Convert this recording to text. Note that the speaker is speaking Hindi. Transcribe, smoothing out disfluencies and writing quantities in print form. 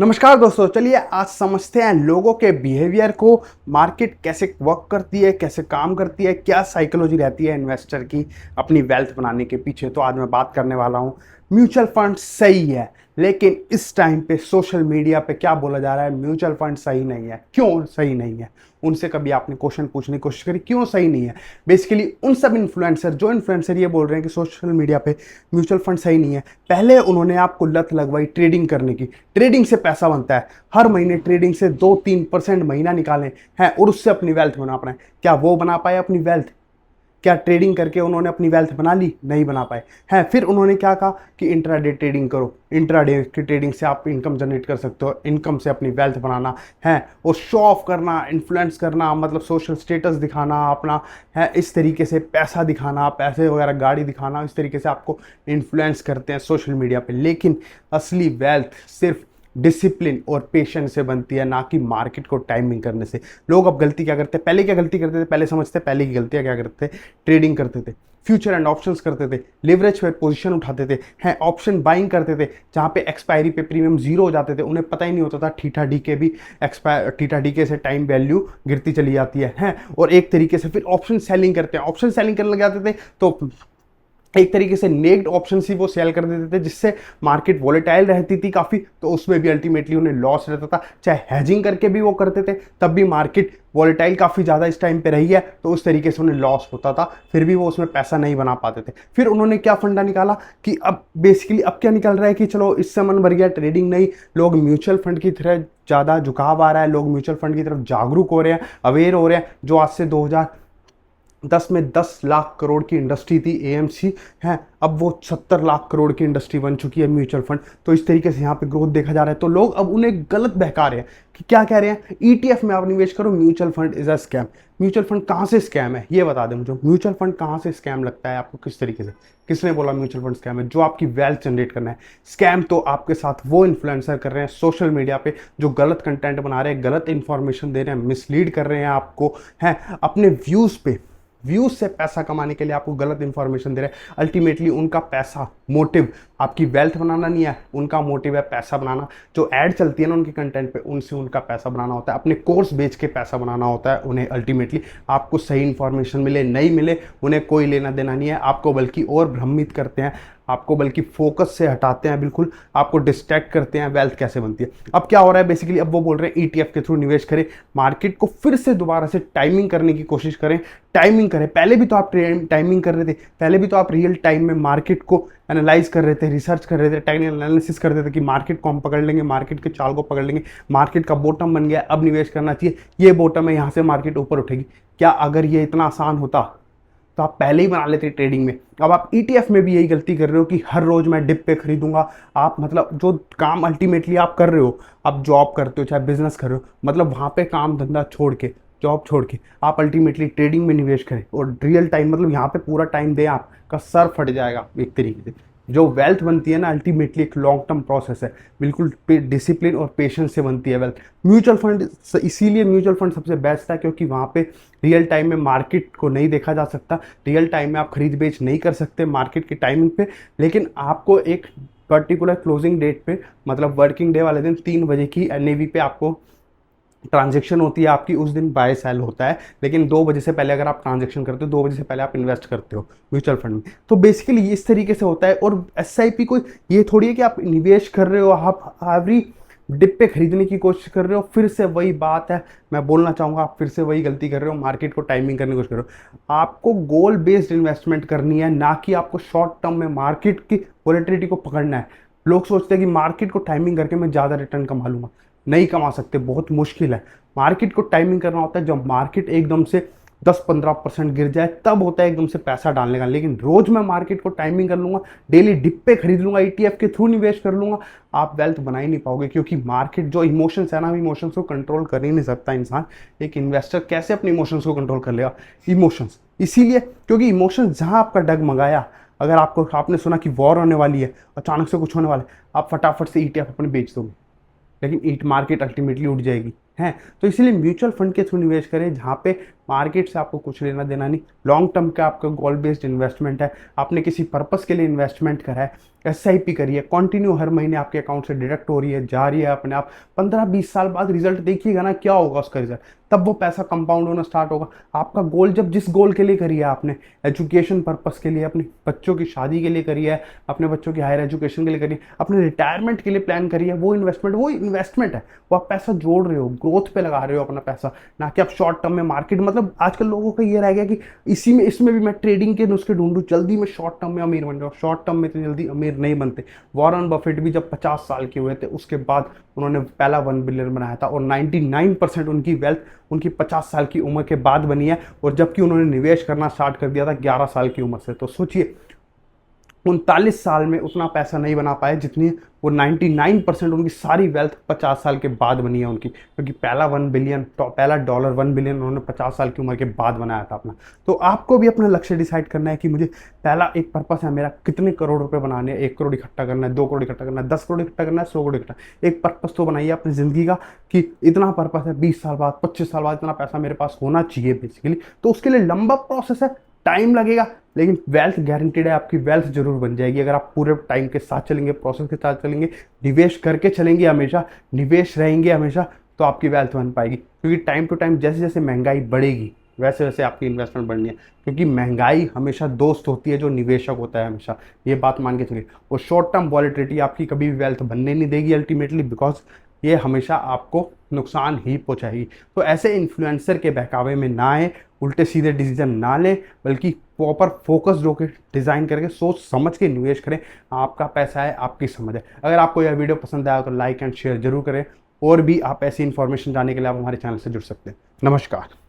नमस्कार दोस्तों, चलिए आज समझते हैं लोगों के बिहेवियर को। मार्केट कैसे वर्क करती है, कैसे काम करती है, क्या साइकोलॉजी रहती है इन्वेस्टर की अपनी वेल्थ बनाने के पीछे। तो आज मैं बात करने वाला हूँ म्यूचुअल फंड सही है, लेकिन इस टाइम पे सोशल मीडिया पे क्या बोला जा रहा है, म्यूचुअल फंड सही नहीं है। क्यों सही नहीं है? उनसे कभी आपने क्वेश्चन पूछने की कोशिश करी क्यों सही नहीं है? बेसिकली उन सब इन्फ्लुएंसर ये बोल रहे हैं कि सोशल मीडिया पे म्यूचुअल फंड सही नहीं है, पहले उन्होंने आपको लत लगवाई ट्रेडिंग करने की। ट्रेडिंग से पैसा बनता है, हर महीने ट्रेडिंग से 2-3% महीना निकालें हैं और उससे अपनी वेल्थ बना पाए। क्या वो बना पाए अपनी वेल्थ? क्या ट्रेडिंग करके उन्होंने अपनी वेल्थ बना ली? नहीं बना पाए हैं। फिर उन्होंने क्या कहा कि इंट्राडे ट्रेडिंग करो, इंट्राडे की ट्रेडिंग से आप इनकम जनरेट कर सकते हो, इनकम से अपनी वेल्थ बनाना है। और शो ऑफ करना, इन्फ्लुएंस करना, मतलब सोशल स्टेटस दिखाना अपना है, इस तरीके से पैसा दिखाना, पैसे वगैरह गाड़ी दिखाना, इस तरीके से आपको इन्फ्लुएंस करते हैं सोशल मीडिया पे। लेकिन असली वेल्थ सिर्फ डिसिप्लिन और पेशेंस से बनती है, ना कि मार्केट को टाइमिंग करने से। लोग अब गलती क्या करते हैं, पहले क्या गलती करते थे, पहले समझते पहले की गलतियां क्या करते थे। ट्रेडिंग करते थे, फ्यूचर एंड ऑप्शंस करते थे, लिवरेज पे पोजीशन उठाते थे, हैं ऑप्शन बाइंग करते थे, जहां पे एक्सपायरी पे प्रीमियम जीरो हो जाते थे। उन्हें पता ही नहीं होता था ठीठा डीके भी ठीठा डीके से टाइम वैल्यू गिरती चली जाती है हैं। और एक तरीके से फिर ऑप्शन सेलिंग करते हैं, ऑप्शन सेलिंग करने लग जाते थे तो एक तरीके से नेक्ड ऑप्शन ही वो सेल कर देते थे, जिससे मार्केट वॉलेटाइल रहती थी काफ़ी, तो उसमें भी अल्टीमेटली उन्हें लॉस रहता था। चाहे हैजिंग करके भी वो करते थे, तब भी मार्केट वॉलेटाइल काफ़ी ज़्यादा इस टाइम पे रही है, तो उस तरीके से उन्हें लॉस होता था, फिर भी वो उसमें पैसा नहीं बना पाते थे। फिर उन्होंने क्या फंडा निकाला कि अब बेसिकली अब क्या निकल रहा है कि चलो इससे मन भर गया, ट्रेडिंग नहीं, लोग म्यूचुअल फंड की तरह ज़्यादा झुकाव आ रहा है, लोग म्यूचुअल फंड की तरफ जागरूक हो रहे हैं, अवेयर हो रहे हैं। जो आज से 2010 में 10 लाख करोड़ की इंडस्ट्री थी एएमसी है, अब वो 70 लाख करोड़ की इंडस्ट्री बन चुकी है म्यूचुअल फंड। तो इस तरीके से यहाँ पे ग्रोथ देखा जा रहा है। तो लोग अब उन्हें गलत बहका रहे हैं कि क्या कह रहे हैं, ईटीएफ में आप निवेश करो, mutual fund is a scam. Mutual fund कहाँ से स्कैम है ये बता दें मुझे। म्यूचुअल फंड कहाँ से स्कैम लगता है आपको, किस तरीके से? किसने बोला म्यूचुअल फंड स्कैम है? जो आपकी वेल्थ जनरेट करना है। स्कैम तो आपके साथ वो इन्फ्लुएंसर कर रहे हैं सोशल मीडिया पे, जो गलत कंटेंट बना रहे हैं, गलत इंफॉर्मेशन दे रहे हैं, मिसलीड कर रहे हैं आपको, हैं अपने व्यूज पे। व्यूज से पैसा कमाने के लिए आपको गलत इंफॉर्मेशन दे रहे हैं। अल्टीमेटली उनका पैसा मोटिव आपकी वेल्थ बनाना नहीं है, उनका मोटिव है पैसा बनाना। जो ऐड चलती है ना उनके कंटेंट पे, उनसे उनका पैसा बनाना होता है, अपने कोर्स बेच के पैसा बनाना होता है उन्हें। अल्टीमेटली आपको सही इंफॉर्मेशन मिले नहीं मिले, उन्हें कोई लेना देना नहीं है आपको, बल्कि और भ्रमित करते हैं आपको, बल्कि फोकस से हटाते हैं, बिल्कुल आपको डिस्ट्रैक्ट करते हैं वेल्थ कैसे बनती है। अब क्या हो रहा है बेसिकली, अब वो बोल रहे हैं ईटीएफ के थ्रू निवेश करें, मार्केट को फिर से दोबारा से टाइमिंग करने की कोशिश करें। टाइमिंग करें, पहले भी तो आप टाइमिंग कर रहे थे, पहले भी तो आप रियल टाइम में मार्केट को एनालाइज कर रहे थे, रिसर्च कर रहे थे, टेक्निकल एनालिसिस कर रहे थे कि मार्केट को हम पकड़ लेंगे, मार्केट के चाल को पकड़ लेंगे, मार्केट का बॉटम बन गया, अब निवेश करना चाहिए, ये बॉटम है, यहाँ से मार्केट ऊपर उठेगी। क्या अगर ये इतना आसान होता तो आप पहले ही बना लेते ट्रेडिंग में? अब आप ईटीएफ में भी यही गलती कर रहे हो कि हर रोज मैं डिप पे खरीदूंगा। आप मतलब जो काम अल्टीमेटली आप कर रहे हो, आप जॉब करते हो चाहे बिजनेस कर रहे हो, मतलब वहां पे काम धंधा छोड़ के, जॉब छोड़ के आप अल्टीमेटली ट्रेडिंग में निवेश करें और रियल टाइम, मतलब यहाँ पे पूरा टाइम दें, आपका सर फट जाएगा एक तरीके से। जो वेल्थ बनती है ना अल्टीमेटली एक लॉन्ग टर्म प्रोसेस है, बिल्कुल डिसिप्लिन और पेशेंस से बनती है वेल्थ। म्यूचुअल फंड इसीलिए म्यूचुअल फंड सबसे बेस्ट है, क्योंकि वहाँ पे रियल टाइम में मार्केट को नहीं देखा जा सकता, रियल टाइम में आप खरीद बेच नहीं कर सकते मार्केट की टाइमिंग पे। लेकिन आपको एक पर्टिकुलर क्लोजिंग डेट पे, मतलब वर्किंग डे वाले दिन 3 बजे की एनएवी पे आपको ट्रांजेक्शन होती है आपकी, उस दिन बाय सेल होता है। लेकिन 2 बजे से पहले अगर आप ट्रांजेक्शन करते हो, 2 बजे से पहले आप इन्वेस्ट करते हो म्यूचुअल फंड में। तो बेसिकली इस तरीके से होता है। और एसआईपी कोई ये थोड़ी है कि आप निवेश कर रहे हो, आप एवरी डिप पे खरीदने की कोशिश कर रहे हो। फिर से वही बात है, मैं बोलना चाहूँगा, आप फिर से वही गलती कर रहे हो, मार्केट को टाइमिंग करने की कोशिश कर रहे हो। आपको गोल बेस्ड इन्वेस्टमेंट करनी है, ना कि आपको शॉर्ट टर्म में मार्केट की वॉलेटिलिटी को पकड़ना है। लोग सोचते हैं कि मार्केट को टाइमिंग करके मैं ज़्यादा रिटर्न कमा लूंगा, नहीं कमा सकते, बहुत मुश्किल है। मार्केट को टाइमिंग करना होता है जब मार्केट एकदम से 10-15% गिर जाए, तब होता है एकदम से पैसा डालने का। लेकिन रोज मैं मार्केट को टाइमिंग कर लूंगा, डेली डिप पे खरीद लूंगा, ईटीएफ के थ्रू निवेश कर लूंगा, आप वेल्थ बना ही नहीं पाओगे। क्योंकि मार्केट जो इमोशंस है ना, इमोशंस को कंट्रोल कर ही नहीं सकता इंसान। एक इन्वेस्टर कैसे अपने इमोशंस को कंट्रोल कर लेगा? इमोशंस इसीलिए क्योंकि इमोशंस जहां आपका डगमगाया, अगर आपको आपने सुना कि वॉर होने वाली है, अचानक से कुछ होने वाला है, आप फटाफट से ईटीएफ अपने बेच दोगे, लेकिन ईट मार्केट अल्टीमेटली उठ जाएगी हैं। तो इसीलिए म्यूचुअल फंड के थ्रू निवेश करें, जहाँ पे मार्केट से आपको कुछ लेना देना नहीं। लॉन्ग टर्म का आपका गोल बेस्ड इन्वेस्टमेंट है, आपने किसी पर्पस के लिए इन्वेस्टमेंट करा है, SIP करिए, कंटिन्यू हर महीने आपके अकाउंट से डिडक्ट हो रही है, जा रही है अपने आप। 15-20 साल बाद रिजल्ट देखिएगा ना, क्या होगा उसका रिजल्ट, तब वो पैसा कंपाउंड होना स्टार्ट होगा। आपका गोल जब जिस गोल के लिए करिए आपने, एजुकेशन पर्पस के लिए, अपने बच्चों की शादी के लिए करिए, अपने बच्चों की हायर एजुकेशन के लिए करिए, अपने रिटायरमेंट के लिए प्लान करिए, वो इन्वेस्टमेंट है। वो आप पैसा जोड़ रहे हो, ग्रोथ पे लगा रहे हो अपना पैसा, ना कि आप शॉर्ट टर्म में मार्केट। मतलब आजकल लोगों का ये रह गया कि इसमें भी मैं ट्रेडिंग के नुस्खे ढूंढूं, जल्दी में शॉर्ट टर्म में अमीर बन जाऊं। शॉर्ट टर्म में इतनी जल्दी अमीर नहीं बनते। वॉरेन बफेट भी जब 50 साल के हुए थे, उसके बाद उन्होंने पहला 1 बिलियन बनाया था, और 99% उनकी वेल्थ उनकी 50 साल की उम्र के बाद बनी है, और जबकि उन्होंने निवेश करना स्टार्ट कर दिया था 11 साल की उम्र से। तो सोचिए 39 साल में उतना पैसा नहीं बना पाए जितनी वो 99% उनकी सारी वेल्थ 50 साल के बाद बनी है उनकी, क्योंकि पहला डॉलर 1 बिलियन उन्होंने 50 साल की उम्र के बाद बनाया था अपना। तो आपको भी अपना लक्ष्य डिसाइड करना है कि मुझे पहला एक पर्पस है मेरा, कितने करोड़ रुपए बनाने हैं, 1 करोड़ इकट्ठा करना है, 2 करोड़ इकट्ठा करना है, 10 करोड़ इकट्ठा करना है, 100 करोड़ इकट्ठा। एक पर्पस तो बनाइए अपनी जिंदगी का कि इतना पर्पस है, 20 साल बाद, 25 साल बाद इतना पैसा मेरे पास होना चाहिए बेसिकली। तो उसके लिए लंबा प्रोसेस है, टाइम लगेगा, लेकिन वेल्थ गारंटीड है, आपकी वेल्थ जरूर बन जाएगी अगर आप पूरे टाइम के साथ चलेंगे, प्रोसेस के साथ चलेंगे, निवेश करके चलेंगे हमेशा, निवेश रहेंगे हमेशा, तो आपकी वेल्थ बन पाएगी। क्योंकि टाइम टू टाइम जैसे जैसे महंगाई बढ़ेगी वैसे वैसे आपकी इन्वेस्टमेंट बढ़नी है, क्योंकि महंगाई हमेशा दोस्त होती है जो निवेशक होता है हमेशा, ये बात मान के चलिए। और शॉर्ट टर्म वॉलेटिलिटी आपकी कभी भी वेल्थ बनने नहीं देगी अल्टीमेटली, बिकॉज ये हमेशा आपको नुकसान ही पहुंचाएगी। तो ऐसे इन्फ्लुएंसर के बहकावे में ना आए, उल्टे सीधे डिसीजन ना लें, बल्कि प्रॉपर फोकस होकर डिज़ाइन करके सोच समझ के निवेश करें। आपका पैसा है, आपकी समझ है। अगर आपको यह वीडियो पसंद आया तो लाइक एंड शेयर जरूर करें, और भी आप ऐसी इन्फॉर्मेशन जानने के लिए आप हमारे चैनल से जुड़ सकते हैं। नमस्कार।